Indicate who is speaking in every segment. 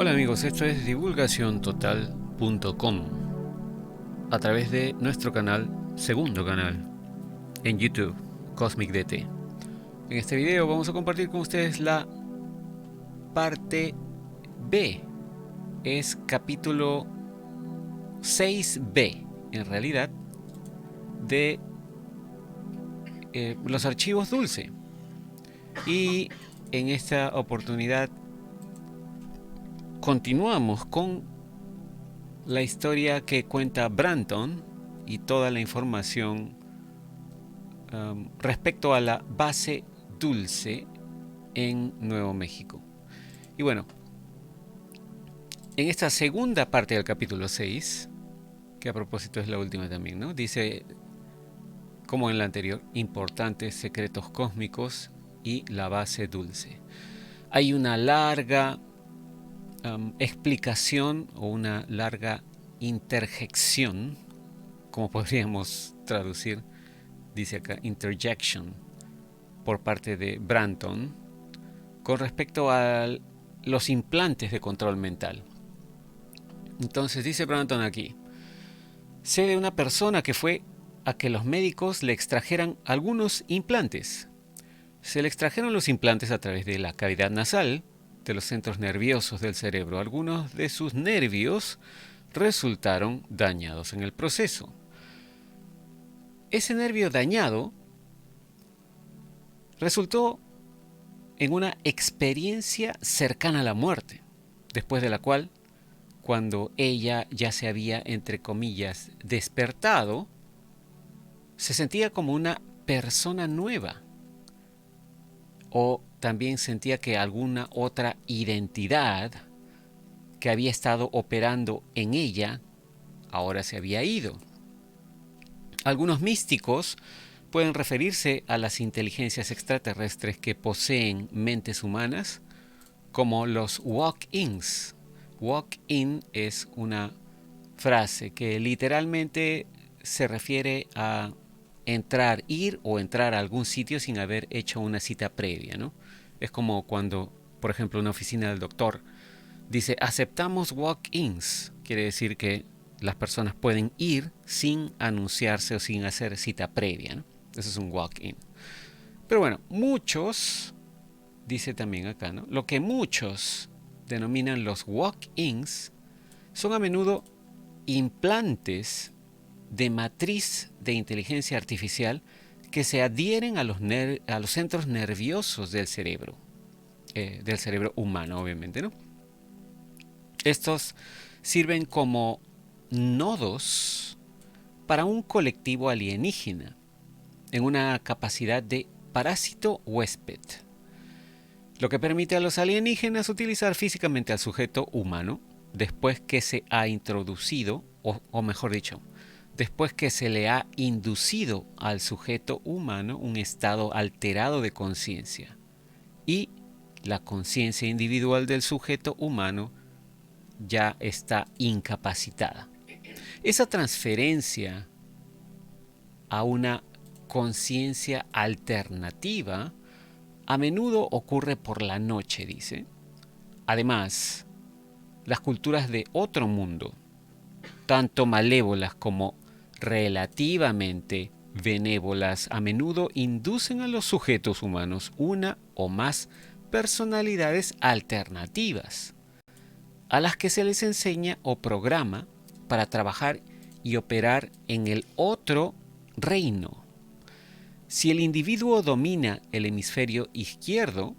Speaker 1: Hola amigos, esto es divulgaciontotal.com a través de nuestro canal, segundo canal, en YouTube, Cosmic DT. En este video vamos a compartir con ustedes la parte B. Es capítulo 6B, en realidad, de los archivos dulce. Y en esta oportunidad continuamos con la historia que cuenta Branton y toda la información respecto a la base dulce en Nuevo México. Y bueno, en esta segunda parte del capítulo 6, que a propósito es la última también, ¿no? Dice, como en la anterior, importantes secretos cósmicos y la base dulce. Hay una larga explicación o una larga interjección, como podríamos traducir, dice acá, interjection, por parte de Branton, con respecto a los implantes de control mental. Entonces dice Branton aquí, sé de una persona que fue a que los médicos le extrajeran algunos implantes. Se le extrajeron los implantes a través de la cavidad nasal, de los centros nerviosos del cerebro. Algunos de sus nervios resultaron dañados en el proceso. Ese nervio dañado resultó en una experiencia cercana a la muerte, después de la cual, cuando ella ya se había, entre comillas, despertado, se sentía como una persona nueva, o también sentía que alguna otra identidad que había estado operando en ella ahora se había ido. Algunos místicos pueden referirse a las inteligencias extraterrestres que poseen mentes humanas como los walk-ins. Walk-in es una frase que literalmente se refiere a ir a algún sitio sin haber hecho una cita previa, ¿no? Es como cuando, por ejemplo, una oficina del doctor dice aceptamos walk-ins. Quiere decir que las personas pueden ir sin anunciarse o sin hacer cita previa, ¿no? Eso es un walk-in. Pero bueno, muchos, dice también acá, ¿no? Lo que muchos denominan los walk-ins son a menudo implantes de matriz de inteligencia artificial que se adhieren a los centros nerviosos del cerebro humano, obviamente, ¿no? Estos sirven como nodos para un colectivo alienígena en una capacidad de parásito huésped, lo que permite a los alienígenas utilizar físicamente al sujeto humano después que se ha introducido, o mejor dicho, después que se le ha inducido al sujeto humano un estado alterado de conciencia y la conciencia individual del sujeto humano ya está incapacitada. Esa transferencia a una conciencia alternativa a menudo ocurre por la noche, dice. Además, las culturas de otro mundo, tanto malévolas como relativamente benévolas, a menudo inducen a los sujetos humanos una o más personalidades alternativas, a las que se les enseña o programa para trabajar y operar en el otro reino. Si el individuo domina el hemisferio izquierdo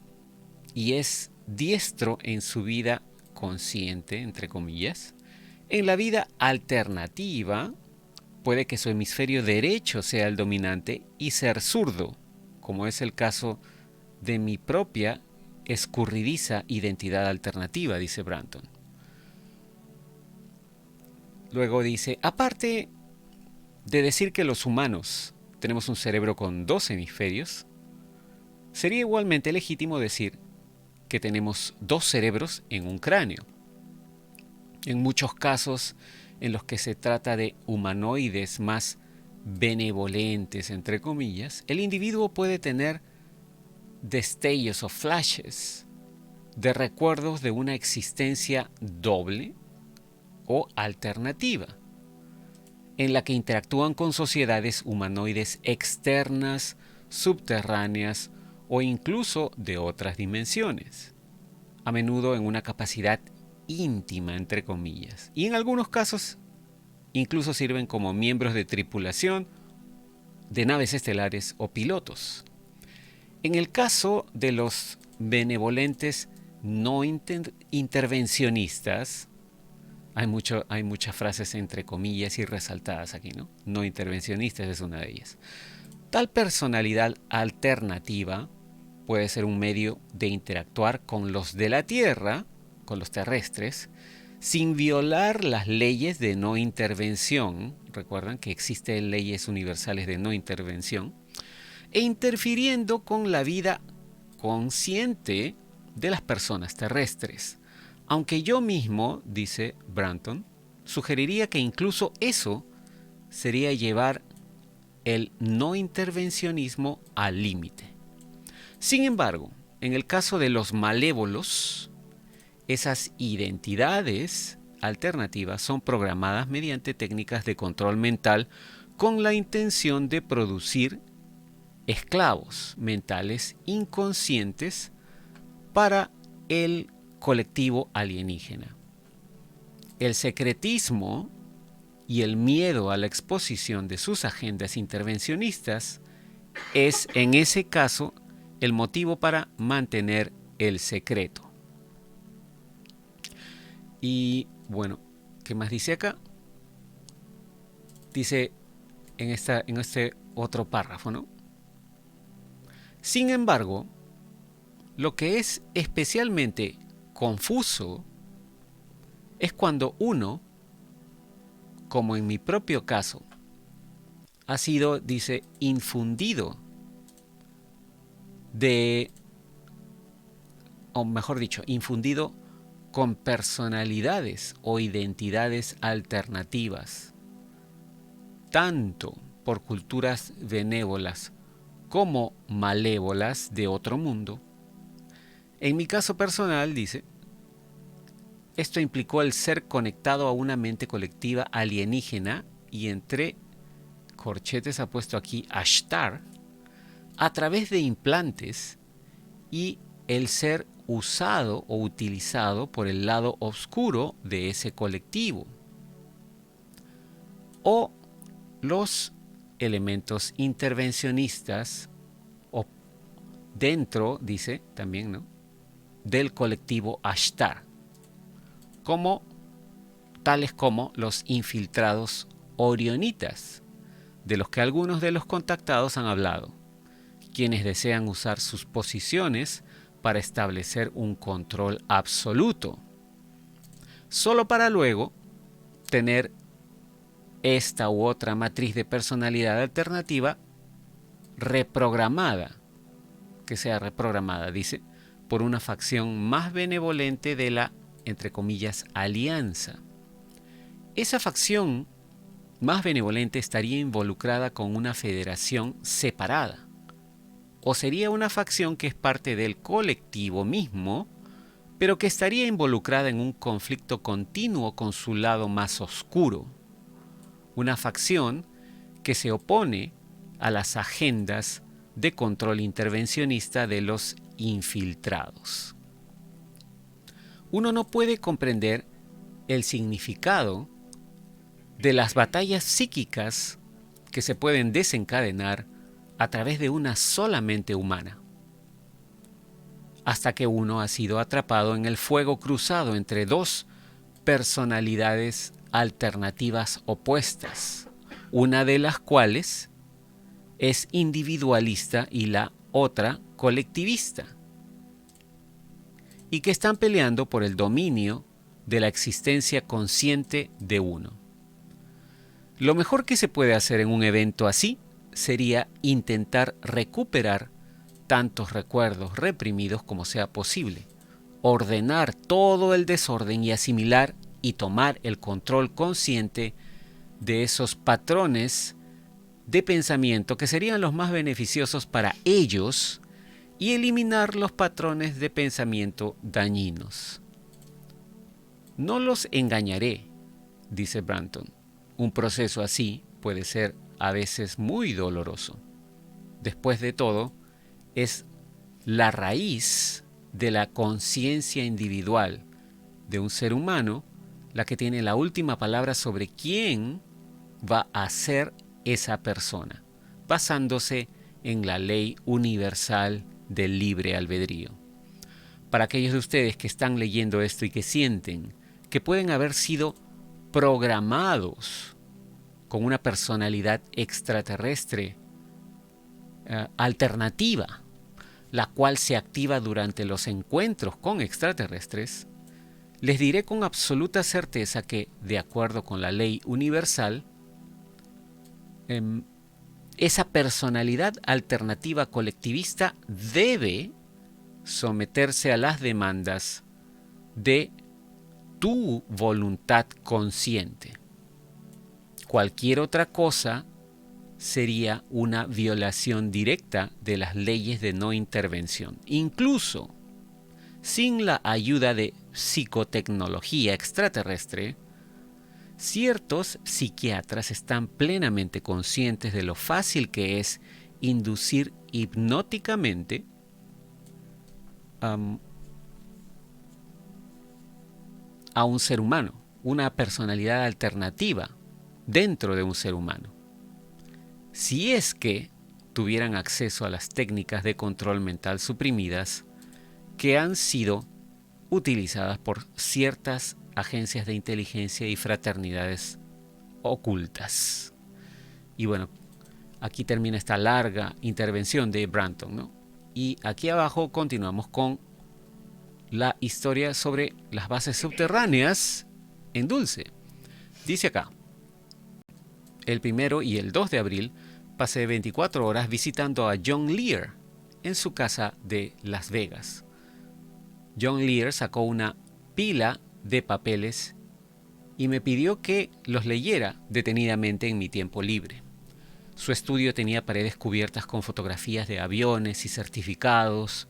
Speaker 1: y es diestro en su vida consciente, entre comillas, en la vida alternativa puede que su hemisferio derecho sea el dominante y ser zurdo, como es el caso de mi propia escurridiza identidad alternativa, dice Branton. Luego dice, aparte de decir que los humanos tenemos un cerebro con dos hemisferios, sería igualmente legítimo decir que tenemos dos cerebros en un cráneo. En muchos casos en los que se trata de humanoides más benevolentes, entre comillas, el individuo puede tener destellos o flashes de recuerdos de una existencia doble o alternativa, en la que interactúan con sociedades humanoides externas, subterráneas o incluso de otras dimensiones, a menudo en una capacidad íntima, entre comillas, y en algunos casos incluso sirven como miembros de tripulación de naves estelares o pilotos. En el caso de los benevolentes no intervencionistas, hay muchas frases entre comillas y resaltadas aquí, ¿no? No intervencionistas es una de ellas. Tal personalidad alternativa puede ser un medio de interactuar con los de la Tierra, con los terrestres, sin violar las leyes de no intervención. Recuerdan que existen leyes universales de no intervención, e interfiriendo con la vida consciente de las personas terrestres. Aunque yo mismo, dice Branton, sugeriría que incluso eso sería llevar el no intervencionismo al límite. Sin embargo, en el caso de los malévolos, esas identidades alternativas son programadas mediante técnicas de control mental con la intención de producir esclavos mentales inconscientes para el colectivo alienígena. El secretismo y el miedo a la exposición de sus agendas intervencionistas es, en ese caso, el motivo para mantener el secreto. Y bueno, ¿qué más dice acá? Dice en este otro párrafo, ¿no? Sin embargo, lo que es especialmente confuso es cuando uno, como en mi propio caso, ha sido, dice, infundido o mejor dicho, infundido con personalidades o identidades alternativas, tanto por culturas benévolas como malévolas de otro mundo. En mi caso personal, dice, esto implicó el ser conectado a una mente colectiva alienígena y entre corchetes ha puesto aquí Ashtar a través de implantes y el ser usado o utilizado por el lado oscuro de ese colectivo o los elementos intervencionistas o dentro, dice también, ¿no?, del colectivo Ashtar, tales como los infiltrados orionitas, de los que algunos de los contactados han hablado, quienes desean usar sus posiciones para establecer un control absoluto, solo para luego tener esta u otra matriz de personalidad alternativa reprogramada, que sea reprogramada, dice, por una facción más benevolente de la, entre comillas, alianza. Esa facción más benevolente estaría involucrada con una federación separada, o sería una facción que es parte del colectivo mismo, pero que estaría involucrada en un conflicto continuo con su lado más oscuro. Una facción que se opone a las agendas de control intervencionista de los infiltrados. Uno no puede comprender el significado de las batallas psíquicas que se pueden desencadenar a través de una sola mente humana, hasta que uno ha sido atrapado en el fuego cruzado entre dos personalidades alternativas opuestas, una de las cuales es individualista y la otra colectivista, y que están peleando por el dominio de la existencia consciente de uno. Lo mejor que se puede hacer en un evento así sería intentar recuperar tantos recuerdos reprimidos como sea posible, ordenar todo el desorden y asimilar y tomar el control consciente de esos patrones de pensamiento que serían los más beneficiosos para ellos y eliminar los patrones de pensamiento dañinos. No los engañaré, dice Branton. Un proceso así puede ser a veces muy doloroso. Después de todo, es la raíz de la conciencia individual de un ser humano la que tiene la última palabra sobre quién va a ser esa persona, basándose en la ley universal del libre albedrío. Para aquellos de ustedes que están leyendo esto y que sienten que pueden haber sido programados con una personalidad extraterrestre alternativa, la cual se activa durante los encuentros con extraterrestres, les diré con absoluta certeza que, de acuerdo con la ley universal, esa personalidad alternativa colectivista debe someterse a las demandas de tu voluntad consciente. Cualquier otra cosa sería una violación directa de las leyes de no intervención. Incluso sin la ayuda de psicotecnología extraterrestre, ciertos psiquiatras están plenamente conscientes de lo fácil que es inducir hipnóticamente a un ser humano, una personalidad alternativa dentro de un ser humano. Si es que tuvieran acceso a las técnicas de control mental suprimidas que han sido utilizadas por ciertas agencias de inteligencia y fraternidades ocultas. Y bueno, aquí termina esta larga intervención de Branton, ¿no? Y aquí abajo continuamos con la historia sobre las bases subterráneas en Dulce. Dice acá: el 1 y el 2 de abril pasé 24 horas visitando a John Lear en su casa de Las Vegas. John Lear sacó una pila de papeles y me pidió que los leyera detenidamente en mi tiempo libre. Su estudio tenía paredes cubiertas con fotografías de aviones y certificados.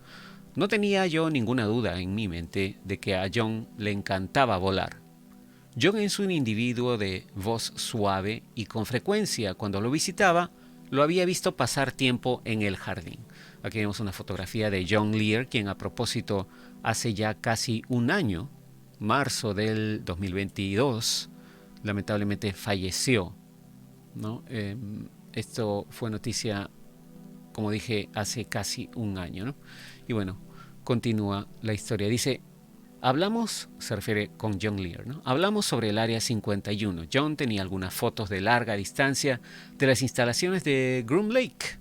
Speaker 1: No tenía yo ninguna duda en mi mente de que a John le encantaba volar. John es un individuo de voz suave y con frecuencia cuando lo visitaba lo había visto pasar tiempo en el jardín. Aquí vemos una fotografía de John Lear, quien a propósito hace ya casi un año, marzo del 2022, lamentablemente falleció, ¿no? Esto fue noticia, como dije, hace casi un año, ¿no? Y bueno, continúa la historia. Dice: hablamos, se refiere con John Lear, ¿no? Hablamos sobre el Área 51. John tenía algunas fotos de larga distancia de las instalaciones de Groom Lake.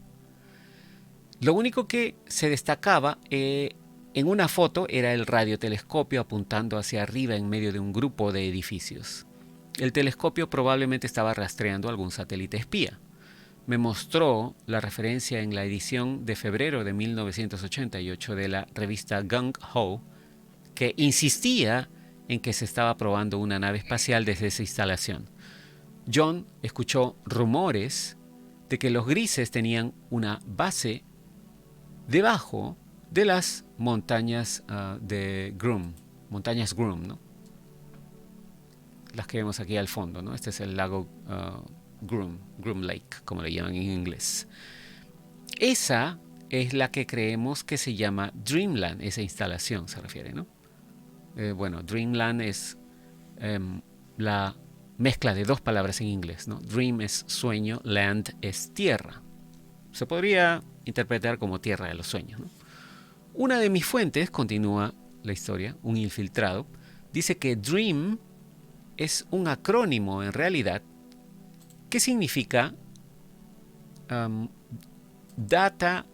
Speaker 1: Lo único que se destacaba en una foto era el radiotelescopio apuntando hacia arriba en medio de un grupo de edificios. El telescopio probablemente estaba rastreando algún satélite espía. Me mostró la referencia en la edición de febrero de 1988 de la revista Gung Ho, que insistía en que se estaba probando una nave espacial desde esa instalación. John escuchó rumores de que los grises tenían una base debajo de las montañas de Groom, montañas Groom, ¿no? Las que vemos aquí al fondo, ¿no? Este es el lago Groom Lake, como le llaman en inglés. Esa es la que creemos que se llama Dreamland, esa instalación se refiere, ¿no? Bueno, Dreamland es la mezcla de dos palabras en inglés, ¿no? Dream es sueño, land es tierra. Se podría interpretar como tierra de los sueños, ¿no? Una de mis fuentes, continúa la historia, un infiltrado, dice que DREAM es un acrónimo en realidad que significa Data,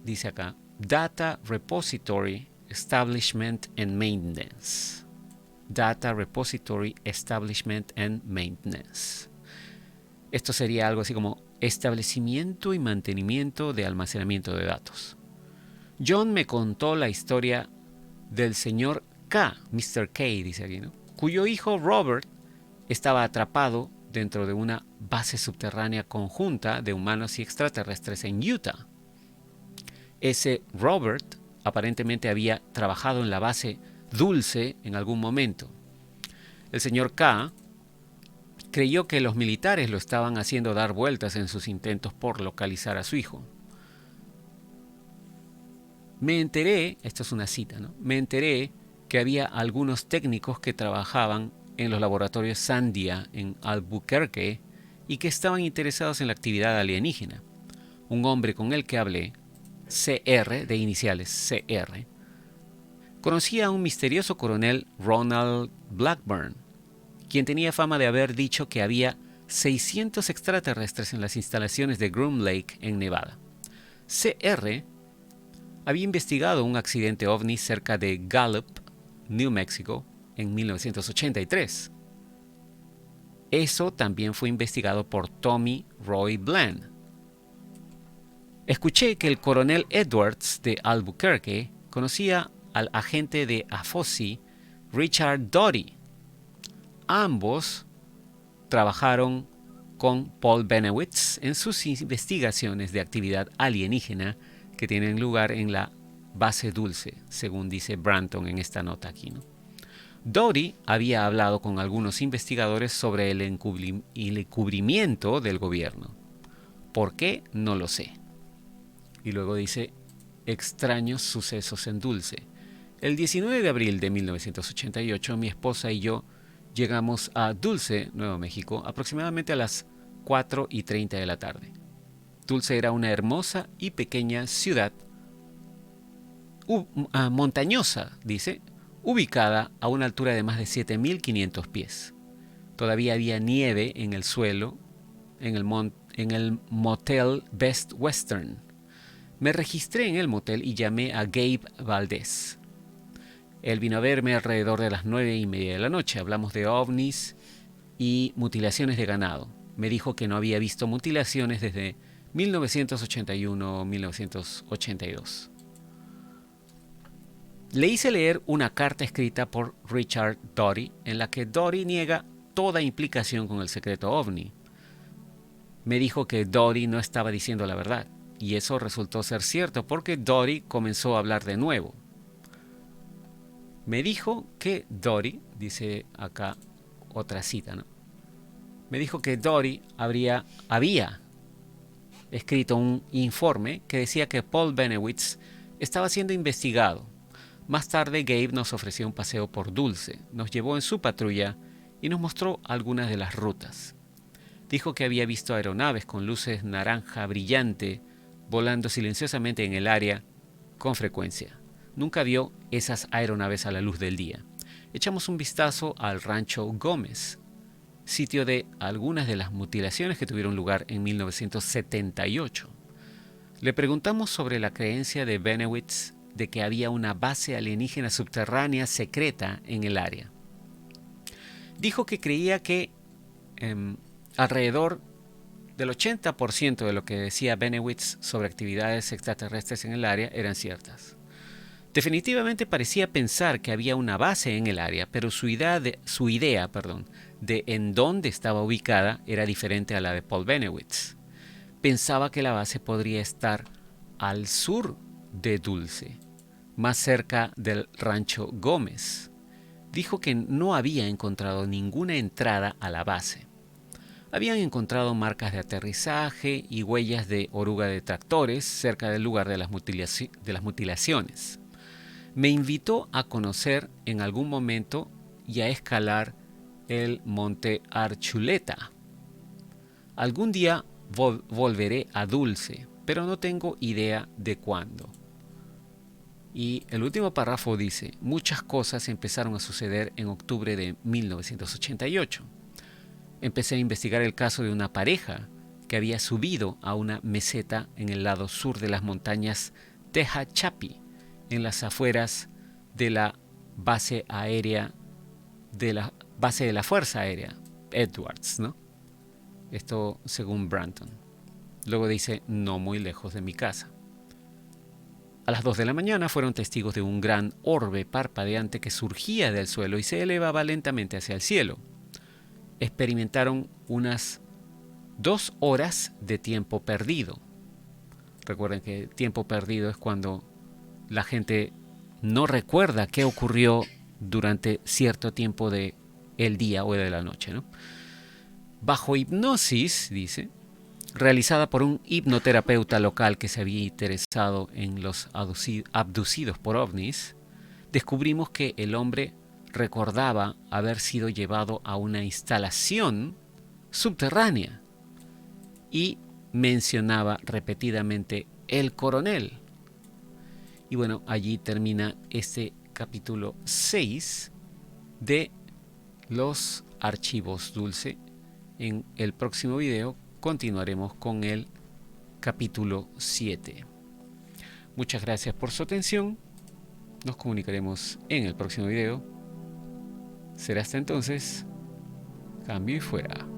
Speaker 1: dice acá, Data Repository Establishment and Maintenance. Data Repository Establishment and Maintenance. Esto sería algo así como establecimiento y mantenimiento de almacenamiento de datos. John me contó la historia del señor K, Mr. K, dice aquí, ¿no? Cuyo hijo Robert estaba atrapado dentro de una base subterránea conjunta de humanos y extraterrestres en Utah. Ese Robert aparentemente había trabajado en la base Dulce en algún momento. El señor K creyó que los militares lo estaban haciendo dar vueltas en sus intentos por localizar a su hijo. Me enteré, esto es una cita, ¿no? Me enteré que había algunos técnicos que trabajaban en los laboratorios Sandia en Albuquerque y que estaban interesados en la actividad alienígena. Un hombre con el que hablé, CR, de iniciales CR, conocía a un misterioso coronel Ronald Blackburn, quien tenía fama de haber dicho que había 600 extraterrestres en las instalaciones de Groom Lake en Nevada. CR había investigado un accidente ovni cerca de Gallup, New Mexico, en 1983. Eso también fue investigado por Tommy Roy Bland. Escuché que el coronel Edwards de Albuquerque conocía al agente de AFOSI, Richard Doty. Ambos trabajaron con Paul Benowitz en sus investigaciones de actividad alienígena que tienen lugar en la base Dulce, según dice Branton en esta nota aquí, ¿no? Doty había hablado con algunos investigadores sobre el encubrimiento del gobierno. ¿Por qué? No lo sé. Y luego dice, extraños sucesos en Dulce. El 19 de abril de 1988, mi esposa y yo llegamos a Dulce, Nuevo México, aproximadamente a las 4:30 de la tarde. Dulce era una hermosa y pequeña ciudad montañosa, dice, ubicada a una altura de más de 7.500 pies. Todavía había nieve en el suelo, en el motel Best Western. Me registré en el motel y llamé a Gabe Valdés. Él vino a verme alrededor de las 9:30 de la noche. Hablamos de ovnis y mutilaciones de ganado. Me dijo que no había visto mutilaciones desde 1981 o 1982. Le hice leer una carta escrita por Richard Doty, en la que Doty niega toda implicación con el secreto ovni. Me dijo que Doty no estaba diciendo la verdad, y eso resultó ser cierto porque Doty comenzó a hablar de nuevo. Me dijo que Doty, dice acá otra cita, ¿no? Me dijo que Doty había escrito un informe que decía que Paul Benowitz estaba siendo investigado. Más tarde Gabe nos ofreció un paseo por Dulce, nos llevó en su patrulla y nos mostró algunas de las rutas. Dijo que había visto aeronaves con luces naranja brillante volando silenciosamente en el área con frecuencia. Nunca vio esas aeronaves a la luz del día. Echamos un vistazo al rancho Gómez, sitio de algunas de las mutilaciones que tuvieron lugar en 1978. Le preguntamos sobre la creencia de Benowitz de que había una base alienígena subterránea secreta en el área. Dijo que creía que alrededor del 80% de lo que decía Benowitz sobre actividades extraterrestres en el área eran ciertas. Definitivamente parecía pensar que había una base en el área, pero su idea de en dónde estaba ubicada era diferente a la de Paul Benowitz. Pensaba que la base podría estar al sur de Dulce, más cerca del rancho Gómez. Dijo que no había encontrado ninguna entrada a la base. Habían encontrado marcas de aterrizaje y huellas de oruga de tractores cerca del lugar de las mutilaciones. Me invitó a conocer en algún momento y a escalar el monte Archuleta. Algún día volveré a Dulce, pero no tengo idea de cuándo. Y el último párrafo dice, muchas cosas empezaron a suceder en octubre de 1988. Empecé a investigar el caso de una pareja que había subido a una meseta en el lado sur de las montañas Tehachapi, en las afueras de la base aérea de la Fuerza Aérea Edwards, ¿no? Esto según Branton. Luego dice, no muy lejos de mi casa. A las 2 de la mañana fueron testigos de un gran orbe parpadeante que surgía del suelo y se elevaba lentamente hacia el cielo. Experimentaron unas 2 horas de tiempo perdido. Recuerden que tiempo perdido es cuando la gente no recuerda qué ocurrió durante cierto tiempo de el día o de la noche, ¿no? Bajo hipnosis, dice, realizada por un hipnoterapeuta local que se había interesado en los abducidos por ovnis, descubrimos que el hombre recordaba haber sido llevado a una instalación subterránea y mencionaba repetidamente el coronel. Y bueno, allí termina este capítulo 6 de los archivos Dulce. En el próximo video continuaremos con el capítulo 7. Muchas gracias por su atención. Nos comunicaremos en el próximo video. Será hasta entonces. Cambio y fuera.